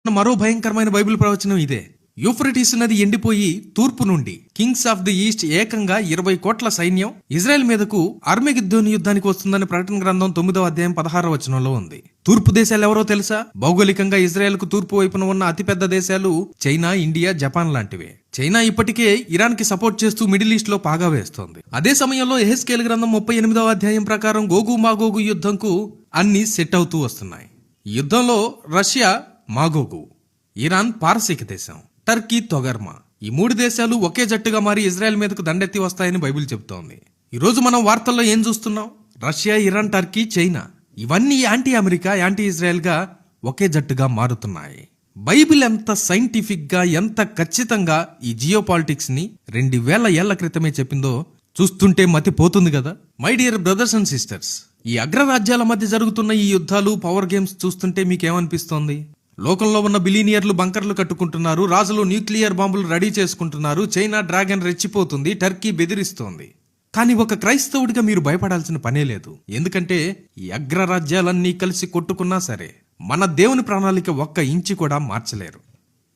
మరో భయంకరమైన బైబిల్ ప్రవచనం ఇదే. యూఫ్రటీస్ నది ఎండిపోయి తూర్పు నుండి కింగ్స్ ఆఫ్ ది ఈస్ట్ ఏకంగా 20 కోట్ల సైన్యం ఇజ్రాయెల్ మీదకు అర్మగెద్దోను యుద్ధానికి వస్తుందని ప్రకటన గ్రంథం 9వ అధ్యాయం 16వ వచనంలో ఉంది. తూర్పు దేశాలు ఎవరో తెలుసా? భౌగోళికంగా ఇజ్రాయెల్ కు తూర్పు వైపున ఉన్న అతిపెద్ద దేశాలు చైనా, ఇండియా, జపాన్ లాంటివే. చైనా ఇప్పటికే ఇరాన్ కి సపోర్ట్ చేస్తూ మిడిల్ ఈస్ట్ లో పాగా వేస్తోంది. అదే సమయంలో యెహెజ్కేలు గ్రంథం 38వ అధ్యాయం ప్రకారం గోగు మాగోగు యుద్ధంకు అన్ని సెట్ అవుతూ వస్తున్నాయి. యుద్ధంలో రష్యా మాగోగు, ఇరాన్ పారసీక దేశం, టర్కీ తొగర్మా, ఈ 3 దేశాలు ఒకే జట్టుగా మారి ఇజ్రాయెల్ మీదకు దండెత్తి వస్తాయని బైబిల్ చెబుతోంది. ఈ రోజు మనం వార్తల్లో ఏం చూస్తున్నాం? రష్యా, ఇరాన్, టర్కీ, చైనా ఇవన్నీ యాంటీ అమెరికా, యాంటీ ఇజ్రాయెల్ గా ఒకే జట్టుగా మారుతున్నాయి. బైబిల్ ఎంత సైంటిఫిక్ గా, ఎంత ఖచ్చితంగా ఈ జియో పాలిటిక్స్ ని 2000 ఏళ్ల క్రితమే చెప్పిందో చూస్తుంటే మతి పోతుంది కదా. My dear brothers and sisters, ఈ అగ్రరాజ్యాల మధ్య జరుగుతున్న ఈ యుద్ధాలు, పవర్ గేమ్స్ చూస్తుంటే మీకేమనిపిస్తోంది? లోకంలో ఉన్న బిలీనియర్లు బంకర్లు కట్టుకుంటున్నారు, రాజులు న్యూక్లియర్ బాంబులు రెడీ చేసుకుంటున్నారు, చైనా డ్రాగన్ రెచ్చిపోతుంది, టర్కీ బెదిరిస్తోంది. కానీ ఒక క్రైస్తవుడిగా మీరు భయపడాల్సిన పనే లేదు. ఎందుకంటే ఈ అగ్రరాజ్యాలన్నీ కలిసి కొట్టుకున్నా సరే మన దేవుని ప్రణాళిక ఒక్క ఇంచి కూడా మార్చలేరు.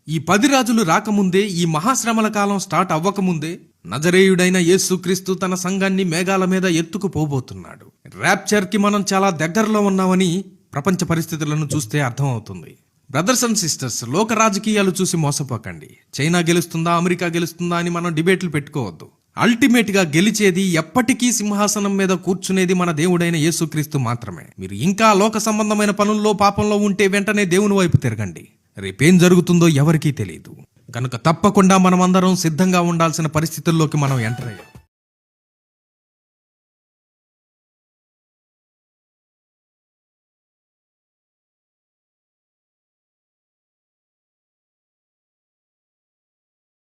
ఈ 10 రాజులు రాకముందే, ఈ మహాశ్రమల కాలం స్టార్ట్ అవ్వకముందే నజరేయుడైన యేసుక్రీస్తు తన సంఘాన్ని మేఘాల మీద ఎత్తుకుపోబోతున్నాడు. ర్యాప్చర్ కి మనం చాలా దగ్గరలో ఉన్నామని ప్రపంచ పరిస్థితులను చూస్తే అర్థమవుతుంది. బ్రదర్స్ అండ్ సిస్టర్స్, లోక రాజకీయాలు చూసి మోసపోకండి. చైనా గెలుస్తుందా, అమెరికా గెలుస్తుందా అని మనం డిబేట్లు పెట్టుకోవద్దు. అల్టిమేట్ గా గెలిచేది, ఎప్పటికీ సింహాసనం మీద కూర్చునేది మన దేవుడైన యేసుక్రీస్తు మాత్రమే. మీరు ఇంకా లోక సంబంధమైన పనుల్లో, పాపంలో ఉంటే వెంటనే దేవుని వైపు తిరగండి. రేపేం జరుగుతుందో ఎవరికీ తెలియదు. కనుక తప్పకుండా మనమందరం సిద్ధంగా ఉండాల్సిన పరిస్థితుల్లోకి మనం ఎంటర్ అయ్యాం.